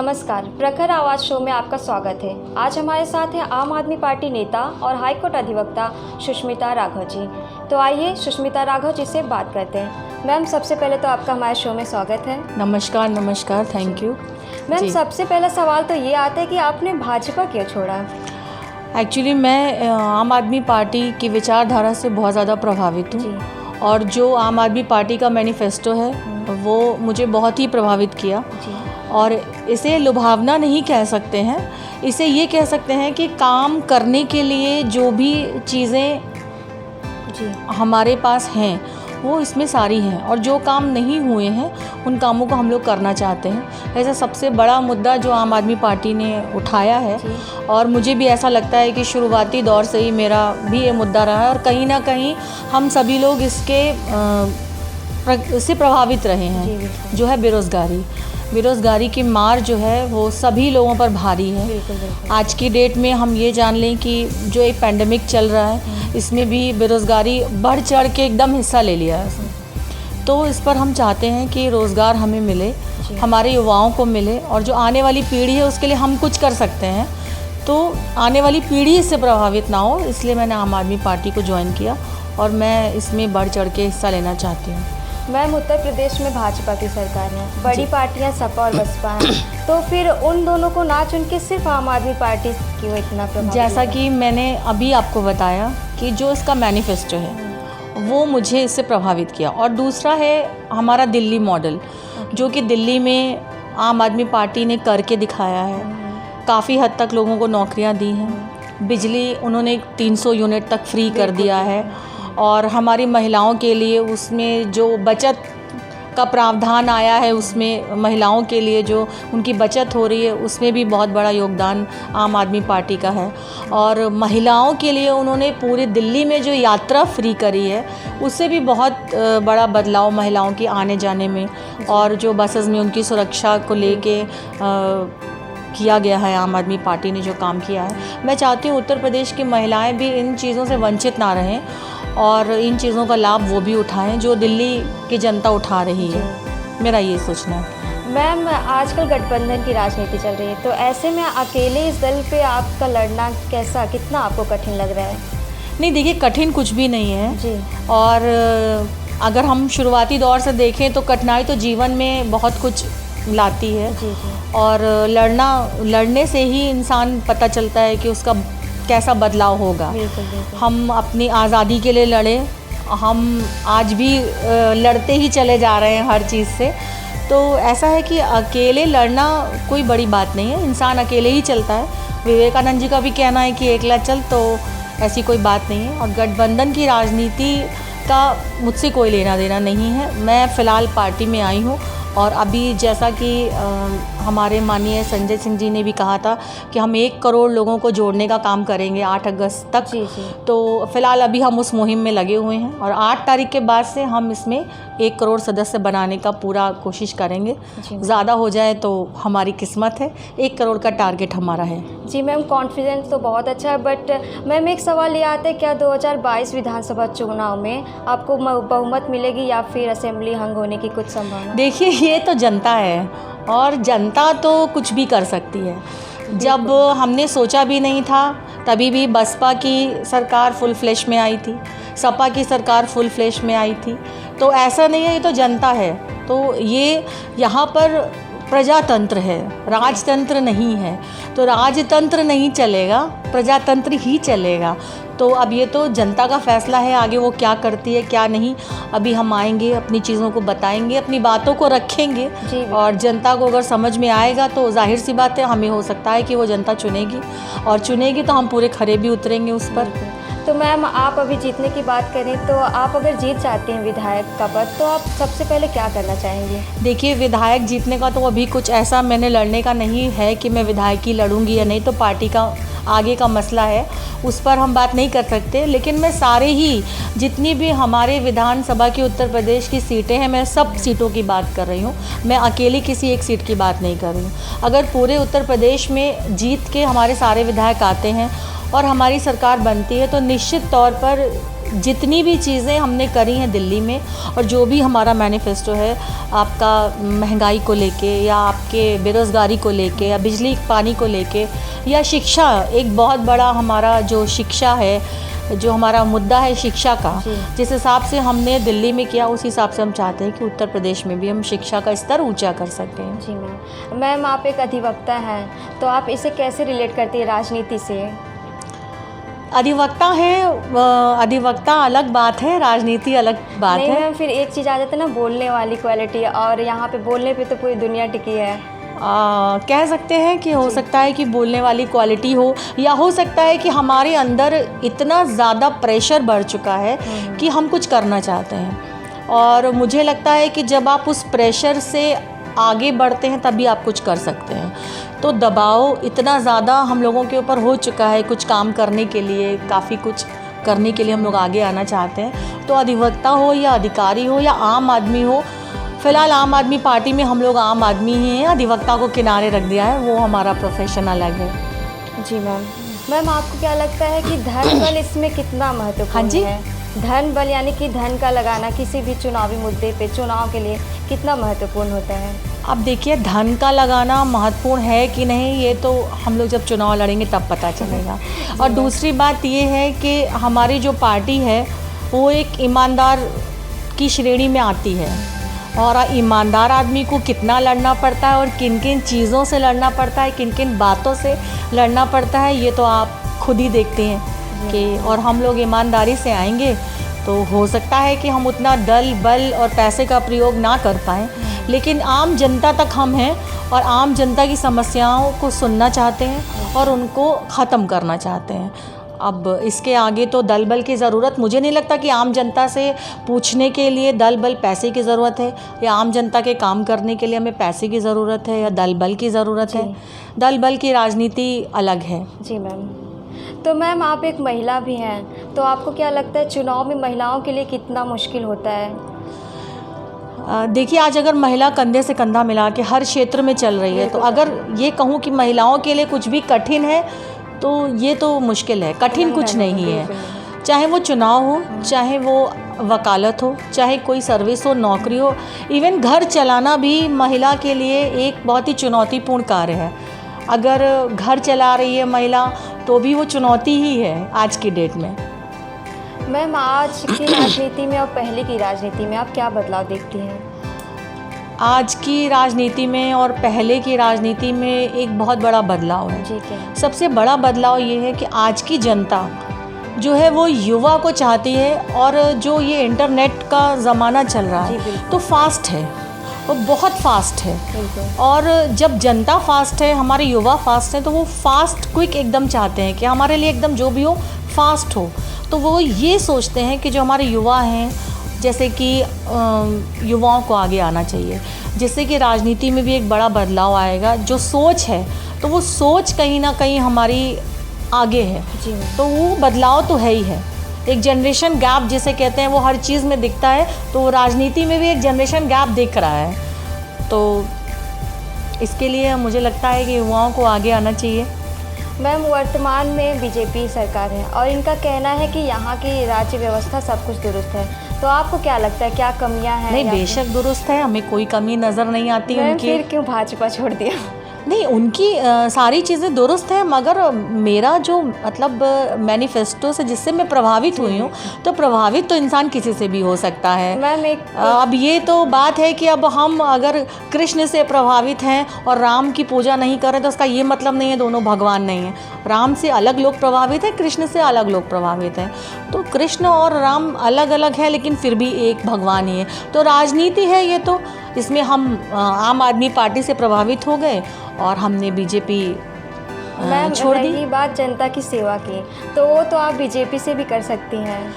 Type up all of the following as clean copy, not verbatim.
नमस्कार, प्रखर आवाज़ शो में आपका स्वागत है। आज हमारे साथ हैं आम आदमी पार्टी नेता और हाईकोर्ट अधिवक्ता सुष्मिता राघव जी। तो आइए सुष्मिता राघव जी से बात करते हैं। मैम, सबसे पहले तो आपका हमारे शो में स्वागत है। नमस्कार, थैंक यू। मैम, सबसे पहला सवाल तो ये आता है कि आपने भाजपा क्यों छोड़ा? एक्चुअली मैं आम आदमी पार्टी की विचारधारा से बहुत ज़्यादा प्रभावित हूँ और जो आम आदमी पार्टी का मैनिफेस्टो है वो मुझे बहुत ही प्रभावित किया। और इसे लुभावना नहीं कह सकते हैं, इसे ये कह सकते हैं कि काम करने के लिए जो भी चीज़ें हमारे पास हैं वो इसमें सारी हैं, और जो काम नहीं हुए हैं उन कामों को हम लोग करना चाहते हैं। ऐसा सबसे बड़ा मुद्दा जो आम आदमी पार्टी ने उठाया है, और मुझे भी ऐसा लगता है कि शुरुआती दौर से ही मेरा भी ये मुद्दा रहा है, और कहीं ना कहीं हम सभी लोग इससे प्रभावित रहे हैं। जो है बेरोज़गारी की मार जो है वो सभी लोगों पर भारी है। आज की डेट में हम ये जान लें कि जो एक पैंडेमिक चल रहा है इसमें भी बेरोज़गारी बढ़ चढ़ के एकदम हिस्सा ले लिया है उसने। तो इस पर हम चाहते हैं कि रोज़गार हमें मिले, हमारे युवाओं को मिले, और जो आने वाली पीढ़ी है उसके लिए हम कुछ कर सकते हैं, तो आने वाली पीढ़ी इससे प्रभावित ना हो, इसलिए मैंने आम आदमी पार्टी को ज्वाइन किया और मैं इसमें बढ़ चढ़ के हिस्सा लेना चाहती हूँ। मैम, उत्तर प्रदेश में भाजपा की सरकार है, बड़ी पार्टियां सपा और बसपा हैं, तो फिर उन दोनों को ना चुन के सिर्फ आम आदमी पार्टी क्यों इतना प्रभावित? जैसा कि मैंने अभी आपको बताया कि जो इसका मैनिफेस्टो है वो मुझे इससे प्रभावित किया, और दूसरा है हमारा दिल्ली मॉडल, जो कि दिल्ली में आम आदमी पार्टी ने करके दिखाया है। काफ़ी हद तक लोगों को नौकरियां दी हैं, बिजली उन्होंने 300 यूनिट तक फ्री कर दिया है, और हमारी महिलाओं के लिए उसमें जो बचत का प्रावधान आया है उसमें महिलाओं के लिए जो उनकी बचत हो रही है उसमें भी बहुत बड़ा योगदान आम आदमी पार्टी का है। और महिलाओं के लिए उन्होंने पूरी दिल्ली में जो यात्रा फ्री करी है उससे भी बहुत बड़ा बदलाव महिलाओं की आने जाने में, और जो बसेस में उनकी सुरक्षा को लेके किया गया है। आम आदमी पार्टी ने जो काम किया है, मैं चाहती हूँ उत्तर प्रदेश की महिलाएं भी इन चीज़ों से वंचित ना रहें और इन चीज़ों का लाभ वो भी उठाएं जो दिल्ली की जनता उठा रही है। मेरा ये सोचना है। मैम, आजकल गठबंधन की राजनीति चल रही है, तो ऐसे में अकेले इस दल पे आपका लड़ना कितना आपको कठिन लग रहा है? नहीं, देखिए, कठिन कुछ भी नहीं है जी। और अगर हम शुरुआती दौर से देखें तो कठिनाई तो जीवन में बहुत कुछ लाती है। जी। और लड़ने से ही इंसान पता चलता है कि उसका कैसा बदलाव होगा। बिल्कुल। हम अपनी आज़ादी के लिए लड़े, हम आज भी लड़ते ही चले जा रहे हैं हर चीज़ से। तो ऐसा है कि अकेले लड़ना कोई बड़ी बात नहीं है, इंसान अकेले ही चलता है। विवेकानंद जी का भी कहना है कि एकला चल, तो ऐसी कोई बात नहीं है। और गठबंधन की राजनीति का मुझसे कोई लेना देना नहीं है। मैं फ़िलहाल पार्टी में आई हूँ, और अभी जैसा कि हमारे माननीय संजय सिंह जी ने भी कहा था कि हम 1 करोड़ लोगों को जोड़ने का काम करेंगे 8 अगस्त तक। जी। तो फ़िलहाल अभी हम उस मुहिम में लगे हुए हैं, और 8 तारीख के बाद से हम इसमें 1 करोड़ सदस्य बनाने का पूरा कोशिश करेंगे। ज़्यादा हो जाए तो हमारी किस्मत है, 1 करोड़ का टारगेट हमारा है। जी मैम, कॉन्फिडेंस तो बहुत अच्छा है, बट मैम एक सवाल ये आता है, क्या 2022 विधानसभा चुनाव में आपको बहुमत मिलेगी या फिर असेंबली हंग होने की कुछ संभावना? देखिए, ये तो जनता है, और जनता तो कुछ भी कर सकती है। जब हमने सोचा भी नहीं था तभी भी बसपा की सरकार फुल फ्लैश में आई थी, सपा की सरकार फुल फ्लैश में आई थी। तो ऐसा नहीं है, ये तो जनता है। तो ये यहाँ पर प्रजातंत्र है, राजतंत्र नहीं है। तो राजतंत्र नहीं चलेगा, प्रजातंत्र ही चलेगा। तो अब ये तो जनता का फैसला है, आगे वो क्या करती है क्या नहीं। अभी हम आएंगे, अपनी चीज़ों को बताएंगे, अपनी बातों को रखेंगे, और जनता को अगर समझ में आएगा तो जाहिर सी बात है, हमें हो सकता है कि वो जनता चुनेगी, और चुनेगी तो हम पूरे खरे भी उतरेंगे उस पर। तो मैम, आप अभी जीतने की बात करें तो आप अगर जीत चाहते हैं विधायक का पद, तो आप सबसे पहले क्या करना चाहेंगे? देखिए, विधायक जीतने का तो अभी कुछ ऐसा मैंने लड़ने का नहीं है कि मैं विधायक ही लड़ूंगी या नहीं, तो पार्टी का आगे का मसला है, उस पर हम बात नहीं कर सकते। लेकिन मैं सारे ही जितनी भी हमारे विधानसभा की उत्तर प्रदेश की सीटें हैं, मैं सब सीटों की बात कर रही हूँ। मैं अकेली किसी एक सीट की बात नहीं कर रही हूँ। अगर पूरे उत्तर प्रदेश में जीत के हमारे सारे विधायक आते हैं और हमारी सरकार बनती है, तो निश्चित तौर पर जितनी भी चीज़ें हमने करी हैं दिल्ली में और जो भी हमारा मैनिफेस्टो है, आपका महंगाई को लेके या आपके बेरोज़गारी को लेके या बिजली पानी को लेके या शिक्षा, एक बहुत बड़ा हमारा जो शिक्षा है, जो हमारा मुद्दा है शिक्षा का, जिस हिसाब से हमने दिल्ली में किया उस हिसाब से हम चाहते हैं कि उत्तर प्रदेश में भी हम शिक्षा का स्तर ऊंचा कर सकें। जी मैम आप एक अधिवक्ता हैं, तो आप इसे कैसे रिलेट करती है राजनीति से? अधिवक्ता है, अधिवक्ता अलग बात है, राजनीति अलग बात नहीं है। मैम, फिर एक चीज़ आ जाती है ना, बोलने वाली क्वालिटी, और यहाँ पे बोलने पे तो पूरी दुनिया टिकी है। कह सकते हैं कि हो सकता है कि बोलने वाली क्वालिटी हो, या हो सकता है कि हमारे अंदर इतना ज़्यादा प्रेशर बढ़ चुका है कि हम कुछ करना चाहते हैं, और मुझे लगता है कि जब आप उस प्रेशर से आगे बढ़ते हैं तभी आप कुछ कर सकते हैं। तो दबाव इतना ज़्यादा हम लोगों के ऊपर हो चुका है कुछ काम करने के लिए, काफ़ी कुछ करने के लिए हम लोग आगे आना चाहते हैं। तो अधिवक्ता हो या अधिकारी हो या आम आदमी हो, फ़िलहाल आम आदमी पार्टी में हम लोग आम आदमी ही हैं, अधिवक्ता को किनारे रख दिया है, वो हमारा प्रोफेशन अलग है। जी मैम आपको क्या लगता है कि धन बल इसमें कितना महत्वपूर्ण हाँ जी? है? धन बल यानी कि धन का लगाना किसी भी चुनावी मुद्दे पे, चुनाव के लिए कितना महत्वपूर्ण होता है? अब देखिए, धन का लगाना महत्वपूर्ण है कि नहीं, ये तो हम लोग जब चुनाव लड़ेंगे तब पता चलेगा। और दूसरी बात ये है कि हमारी जो पार्टी है वो एक ईमानदार की श्रेणी में आती है, और ईमानदार आदमी को कितना लड़ना पड़ता है और किन किन चीज़ों से लड़ना पड़ता है, किन किन बातों से लड़ना पड़ता है, ये तो आप खुद ही देखते हैं कि, और हम लोग ईमानदारी से आएंगे तो हो सकता है कि हम उतना दल बल और पैसे का प्रयोग ना कर पाएँ, लेकिन आम जनता तक हम हैं और आम जनता की समस्याओं को सुनना चाहते हैं और उनको ख़त्म करना चाहते हैं। अब इसके आगे तो दल बल की ज़रूरत, मुझे नहीं लगता कि आम जनता से पूछने के लिए दल बल पैसे की ज़रूरत है, या आम जनता के काम करने के लिए हमें पैसे की ज़रूरत है या दल बल की ज़रूरत है। दल बल की राजनीति अलग है। जी मैम, तो मैम आप एक महिला भी हैं, तो आपको क्या लगता है चुनाव में महिलाओं के लिए कितना मुश्किल होता है? देखिए, आज अगर महिला कंधे से कंधा मिला के हर क्षेत्र में चल रही है, तो अगर ये कहूँ कि महिलाओं के लिए कुछ भी कठिन है तो ये तो मुश्किल है, कठिन कुछ नहीं है। चाहे वो चुनाव हो, चाहे वो वकालत हो, चाहे कोई सर्विस हो, नौकरी हो, इवन घर चलाना भी महिला के लिए एक बहुत ही चुनौतीपूर्ण कार्य है। अगर घर चला रही है महिला तो भी वो चुनौती ही है आज की डेट में। मैम आज की राजनीति में और पहले की राजनीति में आप क्या बदलाव देखती हैं? आज की राजनीति में और पहले की राजनीति में एक बहुत बड़ा बदलाव है। जी क्या? सबसे बड़ा बदलाव ये है कि आज की जनता जो है वो युवा को चाहती है, और जो ये इंटरनेट का ज़माना चल रहा है तो फास्ट है, वो बहुत फास्ट है। और जब जनता फास्ट है, हमारे युवा फास्ट हैं, तो वो फास्ट क्विक एकदम चाहते हैं कि हमारे लिए एकदम जो भी हो फास्ट हो। तो वो ये सोचते हैं कि जो हमारे युवा हैं, जैसे कि युवाओं को आगे आना चाहिए, जिससे कि राजनीति में भी एक बड़ा बदलाव आएगा। जो सोच है तो वो सोच कहीं ना कहीं हमारी आगे है, तो वो बदलाव तो है ही है। एक जनरेशन गैप जिसे कहते हैं वो हर चीज़ में दिखता है, तो राजनीति में भी एक जनरेशन गैप दिख रहा है। तो इसके लिए मुझे लगता है कि युवाओं को आगे आना चाहिए। मैम वर्तमान में बीजेपी सरकार है और इनका कहना है कि यहाँ की राज्य व्यवस्था सब कुछ दुरुस्त है, तो आपको क्या लगता है क्या कमियाँ हैं? नहीं, बेशक दुरुस्त है, हमें कोई कमी नज़र नहीं आती उनकी। फिर क्यों भाजपा छोड़ दिया? नहीं, उनकी सारी चीज़ें दुरुस्त हैं, मगर मेरा जो मतलब मैनिफेस्टो से जिससे मैं प्रभावित हुई हूँ, तो प्रभावित तो इंसान किसी से भी हो सकता है। मैम एक अब ये तो बात है कि अब हम अगर कृष्ण से प्रभावित हैं और राम की पूजा नहीं कर रहे, तो उसका ये मतलब नहीं है दोनों भगवान नहीं हैं। राम से अलग लोग प्रभावित हैं, कृष्ण से अलग लोग प्रभावित हैं। तो कृष्ण और राम अलग अलग हैं, लेकिन फिर भी एक भगवान ही है। तो राजनीति है ये, तो इसमें हम आम आदमी पार्टी से प्रभावित हो गए और हमने बीजेपी छोड़ दी। रही बात जनता की सेवा की, तो वो तो आप बीजेपी से भी कर सकती हैं।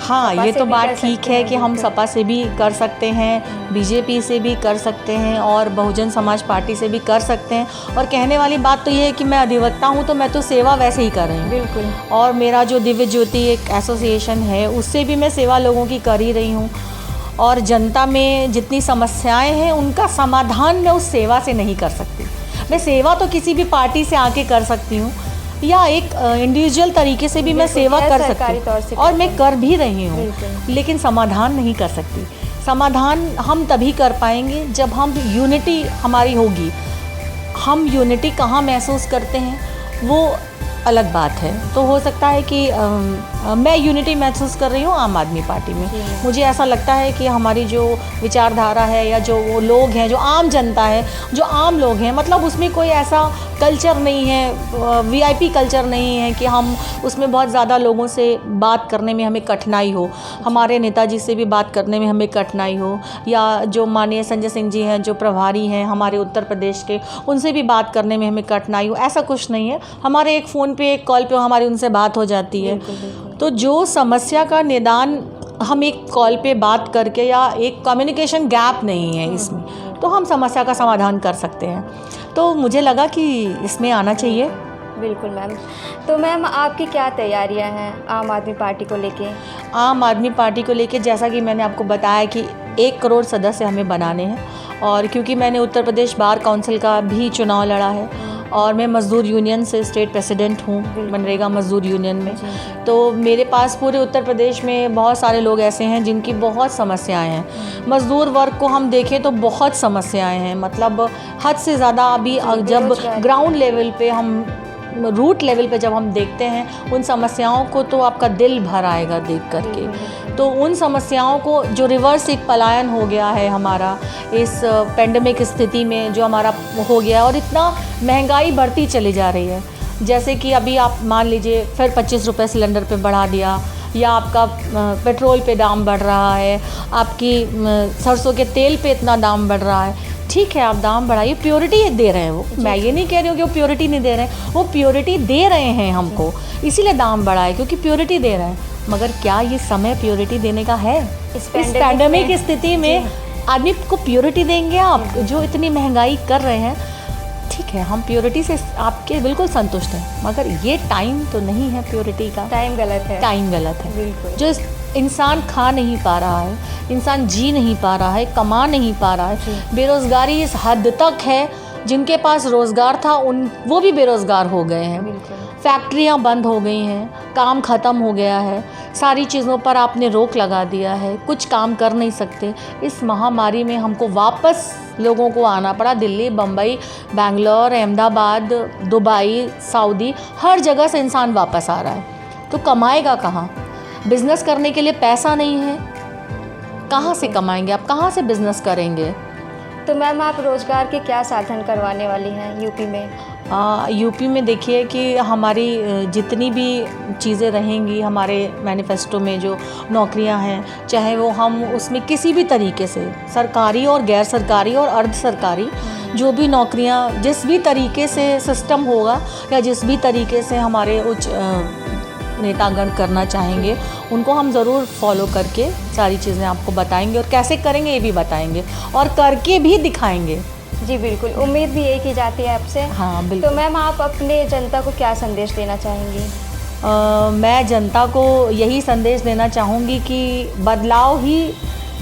हाँ, ये तो बात ठीक है कि हम सपा से भी कर सकते हैं, बीजेपी से भी कर सकते हैं और बहुजन समाज पार्टी से भी कर सकते हैं। और कहने वाली बात तो ये है कि मैं अधिवक्ता हूँ, तो मैं तो सेवा वैसे ही कर रही हूँ। बिल्कुल। और मेरा जो दिव्य ज्योति एक एसोसिएशन है, उससे भी मैं सेवा लोगों की कर ही रही हूँ। और जनता में जितनी समस्याएं हैं उनका समाधान मैं उस सेवा से नहीं कर सकती। मैं सेवा तो किसी भी पार्टी से आके कर सकती हूँ, या एक इंडिविजुअल तरीके से भी मैं बिल्कुल, सेवा गैर कर सरकारी सकती तौर से हूँ और मैं करते कर भी रही हूँ, बिल्कुल। लेकिन समाधान नहीं कर सकती। समाधान हम तभी कर पाएंगे जब हम यूनिटी हमारी होगी। हम यूनिटी कहाँ महसूस करते हैं वो अलग बात है। तो हो सकता है कि मैं यूनिटी महसूस कर रही हूँ आम आदमी पार्टी में। जी। मुझे ऐसा लगता है कि हमारी जो विचारधारा है या जो वो लोग हैं, जो आम जनता है, जो आम लोग हैं, मतलब उसमें कोई ऐसा कल्चर नहीं है, वीआईपी कल्चर नहीं है कि हम उसमें बहुत ज़्यादा लोगों से बात करने में हमें कठिनाई हो, हमारे नेताजी से भी बात करने में हमें कठिनाई हो, या जो माननीय संजय सिंह जी हैं जो प्रभारी हैं हमारे उत्तर प्रदेश के, उनसे भी बात करने में हमें कठिनाई हो, ऐसा कुछ नहीं है। हमारे एक फ़ोन पे, एक कॉल पे हमारी उनसे बात हो जाती है। बिल्कुल, बिल्कुल। तो जो समस्या का निदान हम एक कॉल पे बात करके, या एक कम्युनिकेशन गैप नहीं है इसमें, तो हम समस्या का समाधान कर सकते हैं। तो मुझे लगा कि इसमें आना चाहिए। बिल्कुल मैम। तो मैम आपकी क्या तैयारियां हैं आम आदमी पार्टी को लेके? आम आदमी पार्टी को लेके जैसा कि मैंने आपको बताया कि 1 करोड़ सदस्य हमें बनाने हैं, और क्योंकि मैंने उत्तर प्रदेश बार काउंसिल का भी चुनाव लड़ा है और मैं मज़दूर यूनियन से स्टेट प्रेसिडेंट हूँ, मनरेगा मज़दूर यूनियन में, तो मेरे पास पूरे उत्तर प्रदेश में बहुत सारे लोग ऐसे हैं जिनकी बहुत समस्याएं हैं। मज़दूर वर्ग को हम देखें तो बहुत समस्याएं हैं, मतलब हद से ज़्यादा। अभी जब ग्राउंड लेवल पे, हम रूट लेवल पे जब हम देखते हैं उन समस्याओं को, तो आपका दिल भर आएगा देख करके। तो उन समस्याओं को, जो रिवर्स एक पलायन हो गया है हमारा इस पेंडेमिक स्थिति में, जो हमारा हो गया, और इतना महंगाई बढ़ती चली जा रही है। जैसे कि अभी आप मान लीजिए फिर 25 रुपये सिलेंडर पे बढ़ा दिया, या आपका पेट्रोल पे दाम बढ़ रहा है, आपकी सरसों के तेल पे इतना दाम बढ़ रहा है। ठीक है, आप दाम बढ़ाइए, प्योरिटी दे रहे हैं वो, मैं ये नहीं कह रही हूँ कि वो प्योरिटी नहीं दे रहे हैं, वो प्योरिटी दे रहे हैं हमको, इसीलिए दाम बढ़ाए क्योंकि प्योरिटी दे रहे हैं। मगर क्या ये समय प्योरिटी देने का है? इस पैंडेमिक स्थिति में आदमी को प्योरिटी देंगे आप, जो इतनी महंगाई कर रहे हैं? ठीक है, हम प्योरिटी से आपके बिल्कुल संतुष्ट हैं, मगर ये टाइम तो नहीं है प्योरिटी का। टाइम गलत है। टाइम गलत है। बिल्कुल। जो इंसान खा नहीं पा रहा है, इंसान जी नहीं पा रहा है, कमा नहीं पा रहा है, बेरोज़गारी इस हद तक है, जिनके पास रोज़गार था वो भी बेरोज़गार हो गए हैं। फैक्ट्रियां बंद हो गई हैं, काम ख़त्म हो गया है, सारी चीज़ों पर आपने रोक लगा दिया है, कुछ काम कर नहीं सकते। इस महामारी में हमको वापस लोगों को आना पड़ा। दिल्ली, बम्बई, बेंगलोर, अहमदाबाद, दुबई, सऊदी, हर जगह से इंसान वापस आ रहा है। तो कमाएगा कहाँ? बिज़नेस करने के लिए पैसा नहीं है, कहाँ से कमाएंगे आप? कहाँ से बिज़नेस करेंगे? तो मैम आप रोज़गार के क्या साधन करवाने वाली हैं यूपी में? यूपी में देखिए कि हमारी जितनी भी चीज़ें रहेंगी हमारे मैनिफेस्टो में, जो नौकरियां हैं, चाहे वो हम उसमें किसी भी तरीके से, सरकारी और गैर सरकारी और अर्ध सरकारी, जो भी नौकरियां, जिस भी तरीके से सिस्टम होगा या जिस भी तरीके से हमारे उच्च नेतागण करना चाहेंगे, उनको हम ज़रूर फॉलो करके सारी चीज़ें आपको बताएंगे, और कैसे करेंगे ये भी बताएंगे, और करके भी दिखाएंगे। जी बिल्कुल, उम्मीद भी यही की जाती है आपसे। हाँ बिल्कुल। तो मैम आप अपने जनता को क्या संदेश देना चाहेंगी? मैं जनता को यही संदेश देना चाहूँगी कि बदलाव ही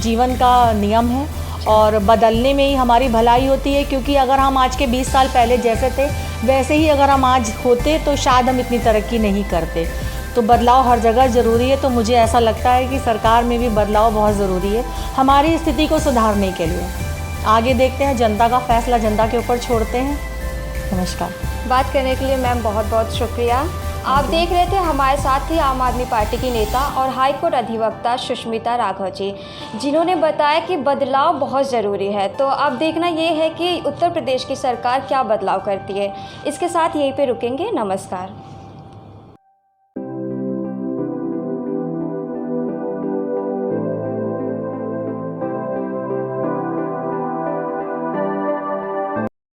जीवन का नियम है, और बदलने में ही हमारी भलाई होती है। क्योंकि अगर हम आज के 20 साल पहले जैसे थे वैसे ही अगर हम आज होते तो शायद हम इतनी तरक्की नहीं करते। तो बदलाव हर जगह ज़रूरी है। तो मुझे ऐसा लगता है कि सरकार में भी बदलाव बहुत ज़रूरी है हमारी स्थिति को सुधारने के लिए। आगे देखते हैं, जनता का फैसला जनता के ऊपर छोड़ते हैं। नमस्कार। बात करने के लिए मैम बहुत बहुत शुक्रिया। आप देख रहे थे हमारे साथ ही आम आदमी पार्टी की नेता और हाईकोर्ट अधिवक्ता सुष्मिता राघव जी, जिन्होंने बताया कि बदलाव बहुत ज़रूरी है। तो अब देखना ये है कि उत्तर प्रदेश की सरकार क्या बदलाव करती है। इसके साथ यहीं पे रुकेंगे। नमस्कार।